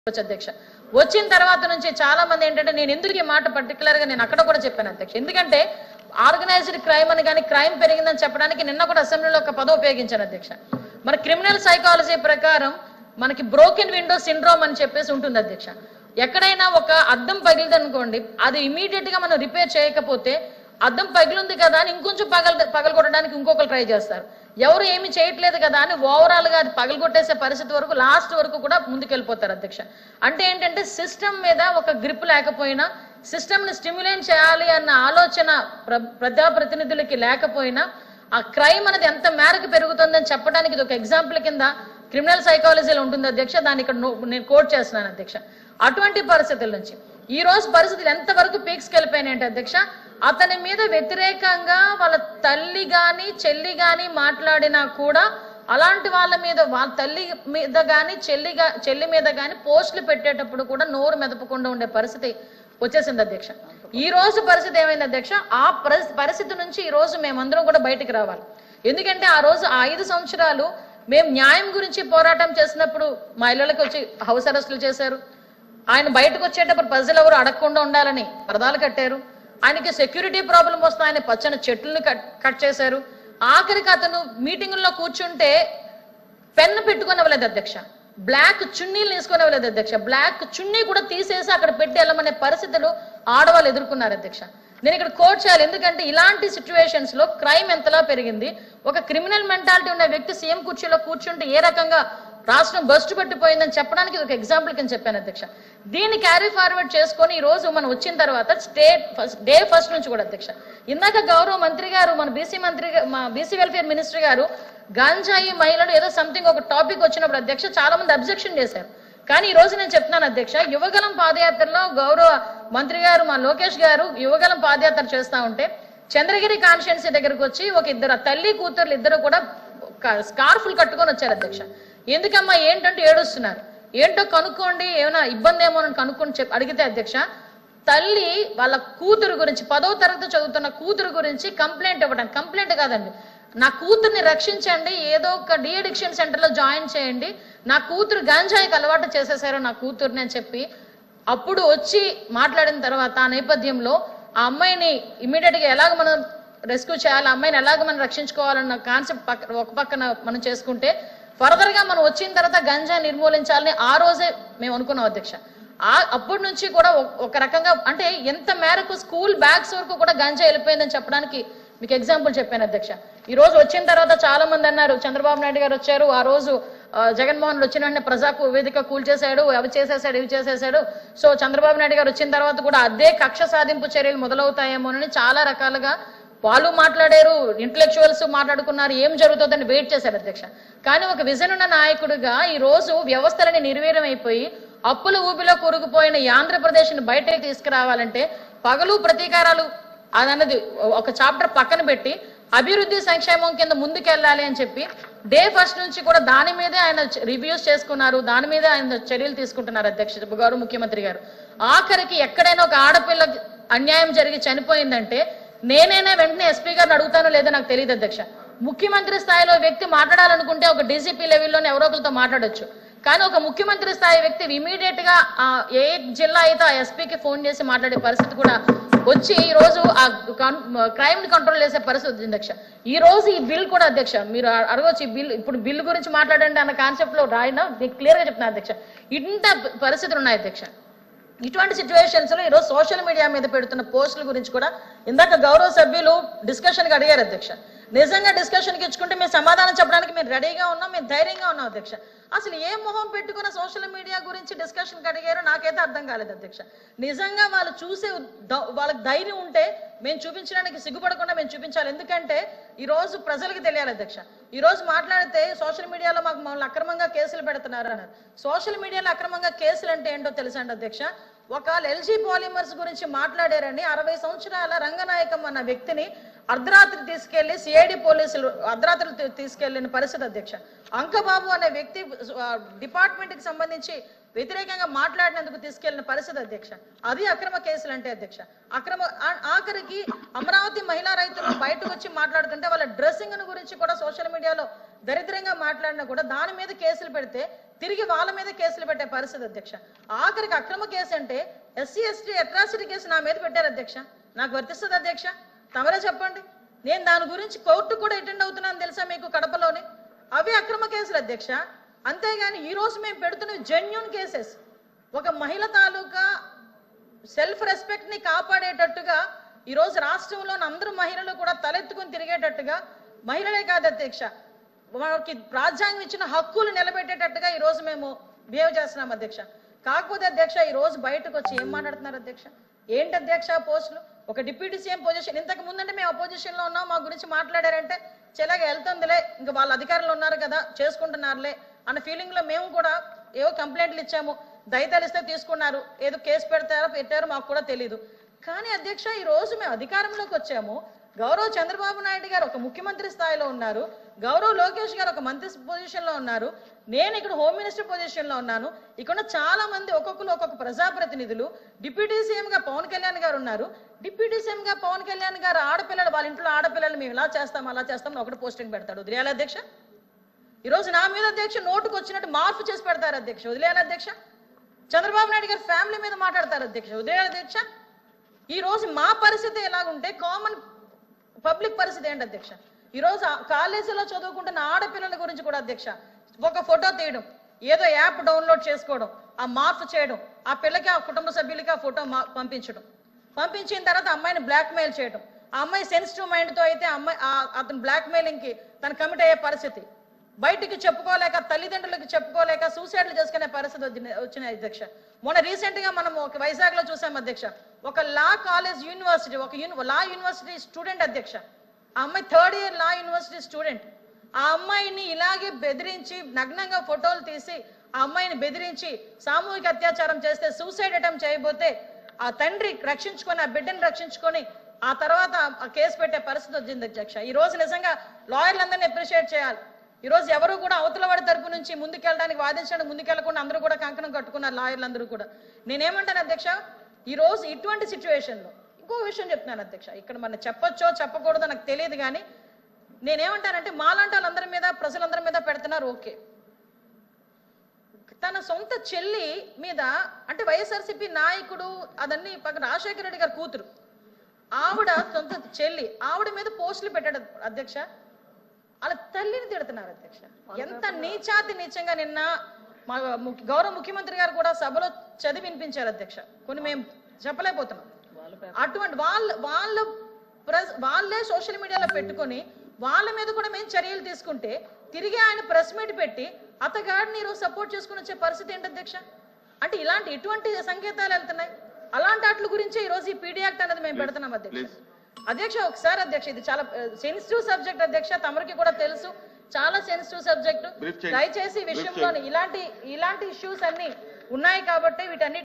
అధ్యక్ష వచ్చిన తర్వాత నుంచి చాలా మంది ఏంటంటే నేను ఎందుకు ఈ మాట పర్టికులర్ గా నేను అక్కడ కూడా చెప్పాను అధ్యక్ష ఎందుకంటే ఆర్గనైజ్డ్ క్రైమ్ అని కానీ క్రైమ్ పెరిగిందని చెప్పడానికి నిన్న కూడా అసెంబ్లీలో ఒక పదం ఉపయోగించాను అధ్యక్ష మన క్రిమినల్ సైకాలజీ ప్రకారం మనకి బ్రోకెన్ విండో సిండ్రోమ్ అని చెప్పేసి ఉంటుంది అధ్యక్ష ఎక్కడైనా ఒక అద్దం పగిలిందనుకోండి అది ఇమీడియట్ గా మనం రిపేర్ చేయకపోతే అద్దం పగిలింది కదా అని ఇంకొంచెం పగలగొట్టడానికి ఇంకొకరు ట్రై చేస్తారు ఎవరు ఏమి చేయట్లేదు కదా అని ఓవరాల్ గా అది పగలగొట్టేసే పరిస్థితి వరకు లాస్ట్ వరకు కూడా ముందుకెళ్ళిపోతారు అధ్యక్ష అంటే ఏంటంటే సిస్టమ్ మీద ఒక గ్రిప్ లేకపోయినా సిస్టమ్ ని స్టిమ్యులేట్ చేయాలి అన్న ఆలోచన ప్రజాప్రతినిధులకి లేకపోయినా ఆ క్రైమ్ అనేది ఎంత మేరకు పెరుగుతుందని చెప్పడానికి ఇది ఒక ఎగ్జాంపుల్ కింద క్రిమినల్ సైకాలజీలో ఉంటుంది అధ్యక్ష దాన్ని ఇక్కడ నేను కోట్ చేస్తున్నాను అధ్యక్ష అటువంటి పరిస్థితుల నుంచి ఈ రోజు పరిస్థితులు ఎంతవరకు పీక్స్కి వెళ్ళిపోయినాయంటే అధ్యక్ష అతని మీద వ్యతిరేకంగా వాళ్ళ తల్లి గాని చెల్లి గాని మాట్లాడినా కూడా అలాంటి వాళ్ళ మీద వాళ్ళ తల్లి మీద గాని చెల్లి మీద గాని పోస్టులు పెట్టేటప్పుడు కూడా నోరు మెదపకుండా ఉండే పరిస్థితి వచ్చేసింది అధ్యక్ష ఈ రోజు పరిస్థితి ఏమైంది అధ్యక్ష ఆ పరిస్థితి నుంచి ఈ రోజు మేమందరం కూడా బయటికి రావాలి ఎందుకంటే ఆ రోజు 5 సంవత్సరాలు మేము న్యాయం గురించి పోరాటం చేసినప్పుడు మా ఇళ్ళకి వచ్చి హౌస్ అరెస్టులు చేశారు ఆయన బయటకు వచ్చేటప్పుడు ప్రజలు ఎవరు అడగకుండా ఉండాలని పరదాలు కట్టారు ఆయనకి సెక్యూరిటీ ప్రాబ్లం వస్తే ఆయన పచ్చని చెట్లను కట్ చేశారు ఆఖరికి అతను మీటింగుల్లో కూర్చుంటే పెన్ను పెట్టుకునేవ్వలేదు అధ్యక్ష బ్లాక్ చున్నీలు తీసుకునేవ్వలేదు అధ్యక్ష బ్లాక్ చున్నీ కూడా తీసేసి అక్కడ పెట్టి వెళ్ళమనే పరిస్థితులు ఆడవాళ్ళు ఎదుర్కొన్నారు అధ్యక్ష నేను ఇక్కడ కోట్ చేయాలి ఎందుకంటే ఇలాంటి సిచ్యువేషన్స్ లో క్రైమ్ ఎంతలా పెరిగింది ఒక క్రిమినల్ మెంటాలిటీ ఉన్న వ్యక్తి సీఎం కుర్చీలో కూర్చుంటే ఏ రకంగా రాష్ట్రం బస్టు పట్టిపోయిందని చెప్పడానికి ఒక ఎగ్జాంపుల్ కింద చెప్పాను అధ్యక్ష దీన్ని క్యారీ ఫార్వర్డ్ చేసుకొని ఈ రోజు మనం వచ్చిన తర్వాత డే ఫస్ట్ నుంచి కూడా అధ్యక్ష ఇందాక గౌరవ మంత్రి గారు మన బీసీ వెల్ఫేర్ మినిస్టర్ గారు గంజాయి మహిళలు ఏదో సంథింగ్ ఒక టాపిక్ వచ్చినప్పుడు అధ్యక్ష చాలా మంది అబ్జెక్షన్ చేశారు కానీ ఈ రోజు నేను చెప్తున్నాను అధ్యక్ష యువగలం పాదయాత్రలో గౌరవ మంత్రి గారు మా లోకేష్ గారు యువగలం పాదయాత్ర చేస్తా ఉంటే చంద్రగిరి కాన్స్టిట్యున్సీ దగ్గరకు వచ్చి ఒక ఇద్దరు తల్లి కూతుర్లు ఇద్దరు కూడా స్కార్ఫుల్ కట్టుకొని వచ్చారు అధ్యక్ష ఎందుకమ్మా ఏంటంటే ఏడుస్తున్నారు ఏంటో కనుక్కోండి ఏమైనా ఇబ్బంది ఏమో అని కనుక్కొని అడిగితే అధ్యక్ష తల్లి వాళ్ళ కూతురు గురించి 10వ తరగతి చదువుతున్న కూతురు గురించి కంప్లైంట్ ఇవ్వడానికి కంప్లైంట్ కాదండి నా కూతుర్ని రక్షించండి ఏదో ఒక డీ అడిక్షన్ సెంటర్లో జాయిన్ చేయండి నా కూతురు గంజాయికి అలవాటు చేసేసారు నా కూతుర్ని అని చెప్పి అప్పుడు వచ్చి మాట్లాడిన తర్వాత ఆ నేపథ్యంలో ఆ అమ్మాయిని ఇమీడియట్ గా ఎలాగ మనం రెస్క్యూ చేయాలి ఆ అమ్మాయిని ఎలాగ మనం రక్షించుకోవాలన్న కాన్సెప్ట్ ఒక పక్కన మనం చేసుకుంటే ఫర్దర్ గా మనం వచ్చిన తర్వాత గంజాయి నిర్మూలించాలని ఆ రోజే మేము అనుకున్నాం అధ్యక్ష అప్పటి నుంచి కూడా ఒక రకంగా అంటే ఎంత మేరకు స్కూల్ బ్యాగ్స్ వరకు కూడా గంజాయి వెళ్ళిపోయిందని చెప్పడానికి మీకు ఎగ్జాంపుల్ చెప్పాను అధ్యక్ష ఈ రోజు వచ్చిన తర్వాత చాలా మంది అన్నారు చంద్రబాబు నాయుడు గారు వచ్చారు ఆ రోజు జగన్మోహన్ రెడ్డి వచ్చిన వెంటనే ప్రజాకు వేదిక కూల్చేశాడు అవి చేసేసాడు ఇవి చేసేసాడు సో చంద్రబాబు నాయుడు గారు వచ్చిన తర్వాత కూడా అదే కక్ష సాధింపు చర్యలు మొదలవుతాయేమోనని చాలా రకాలుగా వాళ్ళు మాట్లాడారు ఇంటలెక్చువల్స్ మాట్లాడుకున్నారు ఏం జరుగుతుందని వెయిట్ చేశారు అధ్యక్ష కానీ ఒక విజన్ ఉన్న నాయకుడిగా ఈ రోజు వ్యవస్థలని నిర్వీర్యం అయిపోయి అప్పుల ఊబిలో కూరుకుపోయిన ఈ ఆంధ్రప్రదేశ్ని బయటకి తీసుకురావాలంటే పగలు ప్రతీకారాలు అదన్నది ఒక చాప్టర్ పక్కన పెట్టి అభివృద్ధి సంక్షేమం కింద ముందుకెళ్ళాలి అని చెప్పి డే ఫస్ట్ నుంచి కూడా దాని మీదే ఆయన రివ్యూస్ చేసుకున్నారు దాని మీదే ఆయన చర్యలు తీసుకుంటున్నారు అధ్యక్ష గౌరవ ముఖ్యమంత్రి గారు ఆఖరికి ఎక్కడైనా ఒక ఆడపిల్ల అన్యాయం జరిగి చనిపోయిందంటే నేనైనా వెంటనే ఎస్పీ గారిని అడుగుతానో లేదో నాకు తెలియదు అధ్యక్ష ముఖ్యమంత్రి స్థాయిలో వ్యక్తి మాట్లాడాలనుకుంటే ఒక డీజీపీ లెవెల్లోనే ఎవరో ఒకరితో మాట్లాడొచ్చు కానీ ఒక ముఖ్యమంత్రి స్థాయి వ్యక్తి ఇమీడియట్ గా ఏ జిల్లా అయితే ఆ ఎస్పీకి ఫోన్ చేసి మాట్లాడే పరిస్థితి కూడా వచ్చి ఈ రోజు ఆ క్రైమ్ ని కంట్రోల్ చేసే పరిస్థితి ఉంది అధ్యక్ష ఈ రోజు ఈ బిల్ కూడా అధ్యక్ష మీరు అడగొచ్చు ఈ బిల్ ఇప్పుడు బిల్ గురించి మాట్లాడండి అన్న కాన్సెప్ట్ లో రాయినా మీకు క్లియర్ గా చెప్తున్నా అధ్యక్ష ఇంత పరిస్థితులు ఉన్నాయి అధ్యక్ష ఇటువంటి సిచ్యువేషన్స్ లో ఈరోజు సోషల్ మీడియా మీద పెడుతున్న పోస్టుల గురించి కూడా ఇందాక గౌరవ సభ్యులు డిస్కషన్ కి అడిగారు అధ్యక్ష నిజంగా డిస్కషన్ కి ఇచ్చుకుంటే మేము సమాధానం చెప్పడానికి మేము రెడీగా ఉన్నాం మేము ధైర్యంగా ఉన్నాం అధ్యక్ష అసలు ఏ మొహం పెట్టుకున్న సోషల్ మీడియా గురించి డిస్కషన్ కి అడిగారో నాకైతే అర్థం కాలేదు అధ్యక్ష నిజంగా వాళ్ళు చూసే వాళ్ళకి ధైర్యం ఉంటే మేము చూపించడానికి సిగ్గుపడకుండా మేము చూపించాలి ఎందుకంటే ఈ రోజు ప్రజలకు తెలియాలి అధ్యక్ష ఈ రోజు మాట్లాడితే సోషల్ మీడియాలో మాకు మమ్మల్ని అక్రమంగా కేసులు పెడుతున్నారు అన్నారు సోషల్ మీడియాలో అక్రమంగా కేసులు అంటే ఏంటో తెలుసండి అధ్యక్ష ఒక ఎల్జీ పాలిమర్స్ గురించి మాట్లాడారని 60 సంవత్సరాల రంగనాయకం అన్న వ్యక్తిని అర్ధరాత్రి తీసుకెళ్లి సిఐడి పోలీసులు అర్ధరాత్రి తీసుకెళ్లిన పరిస్థితి అధ్యక్ష అంకబాబు అనే వ్యక్తి డిపార్ట్మెంట్ కి సంబంధించి వ్యతిరేకంగా మాట్లాడినందుకు తీసుకెళ్లిన పరిస్థితి అధ్యక్ష అది అక్రమ కేసులు అంటే అధ్యక్ష అక్రమ ఆఖరికి అమరావతి మహిళా రైతులు బయటకు వచ్చి మాట్లాడుతుంటే వాళ్ళ డ్రెస్సింగ్ గురించి కూడా సోషల్ మీడియాలో దరిద్రంగా మాట్లాడినా కూడా దాని మీద కేసులు పెడితే తిరిగి వాళ్ళ మీద కేసులు పెట్టే పరిస్థితి అధ్యక్ష. ఆఖరికి అక్రమ కేసు అంటే ఎస్సీ ఎస్టీ అట్రాసిటీ కేసు నా మీద పెట్టారు అధ్యక్ష. నాకు వర్తిస్తుంది అధ్యక్ష? తమరే చెప్పండి. నేను దాని గురించి కోర్టు కూడా అటెండ్ అవుతున్నాను తెలుసా మీకు కడపలోనే. అవి అక్రమ కేసులు అధ్యక్ష. అంతేగాని ఈ రోజు మేము పెడుతున్నవి జెన్యూన్ కేసెస్. ఒక మహిళ తాలూకా సెల్ఫ్ రెస్పెక్ట్ ని కాపాడేటట్టుగా ఈ రోజు రాష్ట్రంలోని అందరూ మహిళలు కూడా తలెత్తుకుని తిరిగేటట్టుగా, మహిళలే కాదు అధ్యక్ష, వారికి రాజ్యాంగం ఇచ్చిన హక్కులు నిలబెట్టేటట్టుగా ఈ రోజు మేము బిహేవ్ చేస్తున్నాం అధ్యక్ష. కాకపోతే అధ్యక్ష ఈ రోజు బయటకు వచ్చి ఏం మాట్లాడుతున్నారు అధ్యక్ష? ఏంటి అధ్యక్ష పోస్టులు? ఒక డిప్యూటీ సీఎం పొజిషన్, ఇంతకు ముందంటే మేము అపోజిషన్ లో ఉన్నాం, మా గురించి మాట్లాడారంటే చెలాగా వెళ్తుందిలే, ఇంకా వాళ్ళ అధికారులు ఉన్నారు కదా చేసుకుంటున్నారులే అన్న ఫీలింగ్ లో మేము కూడా ఏవో కంప్లైంట్లు ఇచ్చాము, దళితులు ఇస్తే తీసుకున్నారు, ఏదో కేసు పెట్టారో మాకు కూడా తెలియదు. కానీ అధ్యక్ష ఈ రోజు మేము అధికారంలోకి వచ్చాము, గౌరవ చంద్రబాబు నాయుడు గారు ఒక ముఖ్యమంత్రి స్థాయిలో ఉన్నారు, గౌరవ లోకేష్ గారు ఒక మంత్రి పొజిషన్ లో ఉన్నారు, నేను ఇక్కడ హోమ్ మినిస్టర్ పొజిషన్ లో ఉన్నాను, ఇక్కడ చాలా మంది ఒక్కొక్కరు ఒక్కొక్క ప్రజాప్రతినిధులు, డిప్యూటీ సీఎం గా పవన్ కళ్యాణ్ గారు ఉన్నారు. డిప్యూటీ సీఎం గా పవన్ కళ్యాణ్ గారు ఆడపిల్లలు, వాళ్ళ ఇంట్లో ఆడపిల్లలు మేము ఇలా చేస్తాం అలా చేస్తాం ఒకటి పోస్టింగ్ పెడతాడు, వదిలేయాలి అధ్యక్ష? ఈ రోజు నా మీద అధ్యక్ష నోటుకు వచ్చినట్టు మార్పు చేసి పెడతారు అధ్యక్ష, వదిలేయాలి అధ్యక్ష? చంద్రబాబు నాయుడు గారి ఫ్యామిలీ మీద మాట్లాడతారు అధ్యక్ష, వదిలేయాలి అధ్యక్ష? ఈ రోజు మా పరిస్థితి ఎలాగుంటే కామన్ పబ్లిక్ పరిస్థితి ఏంటి అధ్యక్ష? ఈ రోజు కాలేజీలో చదువుకుంటున్న ఆడపిల్లల గురించి కూడా అధ్యక్ష ఒక ఫోటో తీయడం, ఏదో యాప్ డౌన్లోడ్ చేసుకోవడం, ఆ మార్పు చేయడం, ఆ పిల్లకి ఆ కుటుంబ సభ్యులకి ఆ ఫోటో పంపించిన తర్వాత అమ్మాయిని బ్లాక్ మెయిల్ చేయడం, ఆ అమ్మాయి సెన్సిటివ్ మైండ్ తో అయితే అతను బ్లాక్ మెయిలింగ్ కి తను కమిట్ అయ్యే పరిస్థితి, బయటికి చెప్పుకోలేక తల్లిదండ్రులకు చెప్పుకోలేక సూసైడ్లు చేసుకునే పరిస్థితి వచ్చిన అధ్యక్ష. మొన్న రీసెంట్ గా మనం ఒక వైజాగ్ లో చూసాం అధ్యక్ష, ఒక లా కాలేజ్ యూనివర్సిటీ, ఒక లా యూనివర్సిటీ స్టూడెంట్ అధ్యక్ష, ఆ అమ్మాయి 3rd ఇయర్ లా యూనివర్సిటీ స్టూడెంట్, ఆ అమ్మాయిని ఇలాగే బెదిరించి నగ్నంగా ఫోటోలు తీసి ఆ అమ్మాయిని బెదిరించి సామూహిక అత్యాచారం చేస్తే సూసైడ్ అటెంప్ట్ చేయబోతే ఆ తండ్రి రక్షించుకొని, ఆ బిడ్డను రక్షించుకొని ఆ తర్వాత ఆ కేసు పెట్టే పరిస్థితి వచ్చింది అధ్యక్ష. ఈ రోజు నిజంగా లాయర్లందరినీ అప్రిషియేట్ చేయాలి. ఈ రోజు ఎవరు కూడా అవతల వాడి తరపు నుంచి ముందుకెళ్ళడానికి, వాదించడానికి ముందుకెళ్లకుండా అందరూ కూడా కంకణం కట్టుకున్నారు, లాయర్లందరూ కూడా. నేనేమంటాను అధ్యక్ష, ఈ రోజు ఇటువంటి సిచ్యువేషన్ లో ఇంకో విషయం చెప్తున్నాను అధ్యక్ష, ఇక్కడ మనం చెప్పొచ్చో చెప్పకూడదో నాకు తెలియదు, కానీ నేనేమంటానంటే మాలాంటి వాళ్ళందరి మీద, ప్రజలందరి మీద పెడుతున్నారు ఓకే, తన సొంత చెల్లి మీద అంటే వైఎస్ఆర్సీపీ నాయకుడు అదన్నీ రాజశేఖర రెడ్డి గారి కూతురు, ఆవిడ సొంత చెల్లి, ఆవిడ మీద పోస్టులు పెట్టాడు అధ్యక్ష. వాళ్ళ తల్లిని తిడుతున్నారు అధ్యక్ష. ఎంత నీచాతి నీచంగా నిన్న మా గౌరవ ముఖ్యమంత్రి గారు కూడా సభలో చదివి వినిపించారు అధ్యక్ష, కొన్ని మేము చెప్పలేకపోతున్నాం. అటువంటి వాళ్ళే సోషల్ మీడియాలో పెట్టుకొని వాళ్ళ మీద కూడా మేము చర్యలు తీసుకుంటే తిరిగి ఆయన ప్రెస్ మీట్ పెట్టి అతగాడిని ఈరోజు సపోర్ట్ చేసుకుని వచ్చే పరిస్థితి ఏంటి అధ్యక్ష? అంటే ఎటువంటి సంకేతాలు వెళ్తున్నాయి? అలాంటి వాటి గురించే ఈ రోజు ఈ పీడీ యాక్ట్ అనేది మేము పెడుతున్నాం అధ్యక్ష. అధ్యక్ష ఒకసారి అధ్యక్ష, ఇది చాలా సెన్సిటివ్ సబ్జెక్ట్ అధ్యక్ష, తమరికి కూడా తెలుసు, చాలా సెన్సిటివ్ సబ్జెక్ట్. దయచేసి విషయంలో ఇలాంటి ఇష్యూస్ అన్ని ఉన్నాయి కాబట్టి వీటన్ని